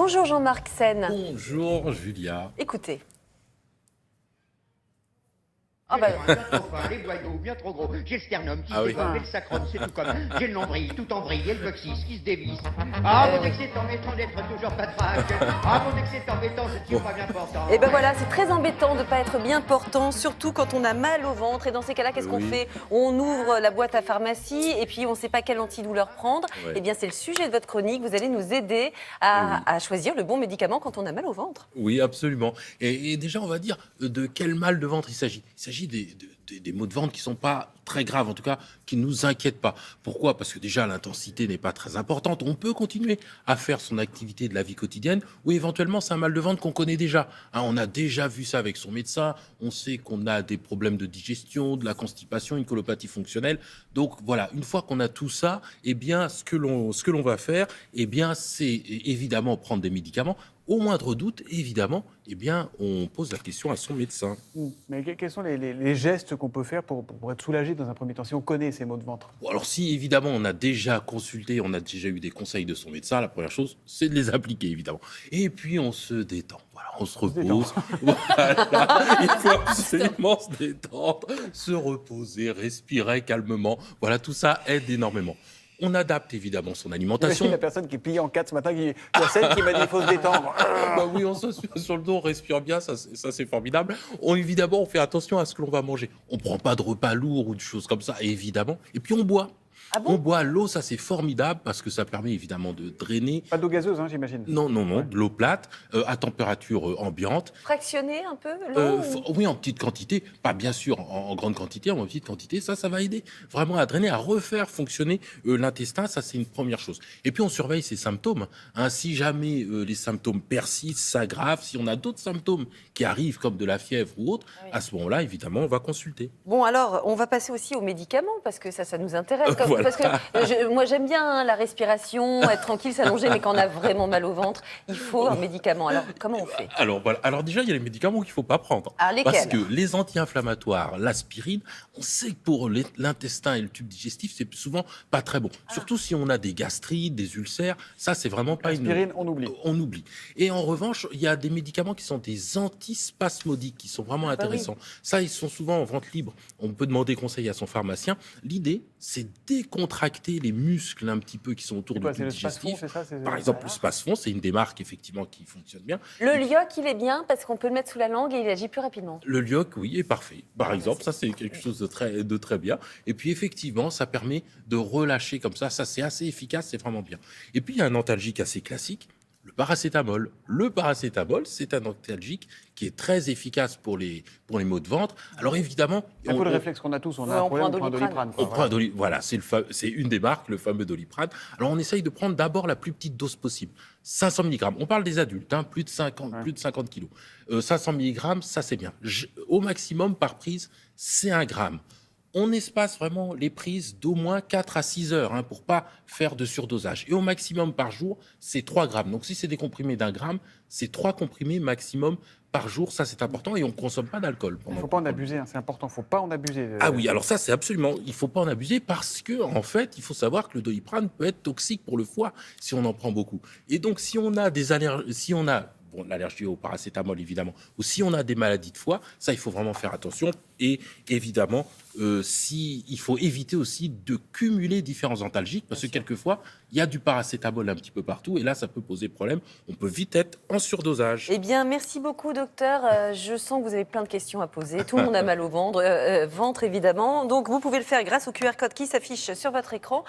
Bonjour Jean-Marc Sen. Bonjour Julia. Écoutez. Ah ben, bien trop fin, les boyaux bien trop gros. J'ai le sternum qui se Oui. décolle, et le sacrum, c'est tout comme. J'ai le nombril tout en vrille, et le coccyx qui se dévisse. Ah, mon Dieu que c'est embêtant d'être toujours pas traque. Ah, mon Dieu que c'est embêtant, je suis pas bien portant. Et ben voilà, c'est très embêtant de ne pas être bien portant, surtout quand on a mal au ventre. Et dans ces cas-là, qu'est-ce qu'on fait? On ouvre la boîte à pharmacie et puis on ne sait pas quel antidouleur prendre. Ouais. Eh bien, c'est le sujet de votre chronique. Vous allez nous aider à choisir le bon médicament quand on a mal au ventre. Oui, absolument. Et déjà, on va dire de quel mal de ventre il s'agit. Il s'agit des maux de ventre qui ne sont pas très graves, en tout cas, qui ne nous inquiètent pas. Pourquoi? Parce que déjà, l'intensité n'est pas très importante. On peut continuer à faire son activité de la vie quotidienne ou éventuellement, c'est un mal de ventre qu'on connaît déjà. Hein, on a déjà vu ça avec son médecin. On sait qu'on a des problèmes de digestion, de la constipation, une colopathie fonctionnelle. Donc voilà, une fois qu'on a tout ça, eh bien, ce que l'on va faire, eh bien, c'est évidemment prendre des médicaments. Au moindre doute, évidemment, eh bien, on pose la question à son médecin. Mais quels sont les gestes qu'on peut faire pour être soulagé dans un premier temps, si on connaît ces maux de ventre? Bon, alors si évidemment on a déjà consulté, on a déjà eu des conseils de son médecin, la première chose, c'est de les appliquer évidemment. Et puis on se détend, voilà, on se repose. Voilà, il faut absolument se détendre, se reposer, respirer calmement. Voilà, tout ça aide énormément. On adapte évidemment son alimentation. Imagine la personne qui est pliée en quatre ce matin, la scène qui m'a dit qu'il faut se détendre. Bah oui, on s'assied sur le dos, on respire bien, ça c'est formidable. Évidemment, on fait attention à ce que l'on va manger. On prend pas de repas lourds ou de choses comme ça, évidemment. Et puis on boit. Ah bon? On boit l'eau, ça c'est formidable parce que ça permet évidemment de drainer. Pas d'eau gazeuse, hein, j'imagine. Non, de l'eau plate, à température ambiante. Fractionner un peu l'eau Oui, en petite quantité, pas bien sûr en grande quantité, en petite quantité, ça va aider vraiment à drainer, à refaire fonctionner l'intestin, ça c'est une première chose. Et puis on surveille ses symptômes, hein. Si jamais les symptômes persistent, s'aggravent, si on a d'autres symptômes qui arrivent comme de la fièvre ou autre, Oui. à ce moment-là, évidemment, on va consulter. Bon, alors, on va passer aussi aux médicaments, parce que ça nous intéresse. Voilà. Parce que moi, j'aime bien hein, la respiration, être tranquille, s'allonger, mais quand on a vraiment mal au ventre, il faut un médicament. Alors, comment on fait? Alors voilà. Alors déjà, il y a les médicaments qu'il faut pas prendre. Ah, lesquels? Parce que les anti-inflammatoires, l'aspirine, on sait que pour l'intestin et le tube digestif, c'est souvent pas très bon. Surtout si on a des gastrites, des ulcères, ça c'est vraiment pas L'aspirine, on oublie. On oublie. Et en revanche, il y a des médicaments qui sont des antispasmodiques, qui sont vraiment intéressants. Ça, ils sont souvent en vente libre. On peut demander conseil à son pharmacien. L'idée, c'est décontracter les muscles un petit peu qui sont autour C'est du quoi, c'est tube le Spasfon, digestif. c'est ça? Par exemple, le Spasfon, c'est une des marques effectivement qui fonctionne bien. Le lyoc, il est bien, parce qu'on peut le mettre sous la langue et il agit plus rapidement. Le lyoc, oui, est parfait. Par exemple, ça c'est quelque chose de très bien. Et puis effectivement, ça permet de relâcher comme ça. Ça c'est assez efficace, c'est vraiment bien. Et puis il y a un antalgique assez classique, le paracétamol. Le paracétamol, c'est un antalgique qui est très efficace pour les maux de ventre. Alors évidemment, C'est un peu le réflexe qu'on a tous, on a Ouais, un on problème, prend on prend un Doliprane. Doliprane. quoi, on prend voilà. un voilà, c'est une des marques, le fameux Doliprane. Alors on essaye de prendre d'abord la plus petite dose possible, 500 mg. On parle des adultes, hein, plus de 50 kg. 500 mg, ça c'est bien. Au maximum par prise, c'est 1 gramme. On espace vraiment les prises d'au moins 4 à 6 heures hein, pour pas faire de surdosage. Et au maximum par jour, c'est 3 grammes. Donc si c'est des comprimés d'1 gramme, c'est 3 comprimés maximum par jour. Ça, c'est important et on ne consomme pas d'alcool. Il ne faut pas en abuser, hein, c'est important, il ne faut pas en abuser. Ah oui, alors ça, c'est absolument... Il ne faut pas en abuser parce que, en fait, il faut savoir que le Doliprane peut être toxique pour le foie si on en prend beaucoup. Et donc, si on a des allergies... Si on a l'allergie au paracétamol, évidemment, ou si on a des maladies de foie, ça, il faut vraiment faire attention. Et évidemment, il faut éviter aussi de cumuler différents antalgiques parce que quelquefois, il y a du paracétamol un petit peu partout et là, ça peut poser problème. On peut vite être en surdosage. Eh bien, merci beaucoup, docteur. Je sens que vous avez plein de questions à poser. Tout le monde a mal au ventre, ventre évidemment. Donc, vous pouvez le faire grâce au QR code qui s'affiche sur votre écran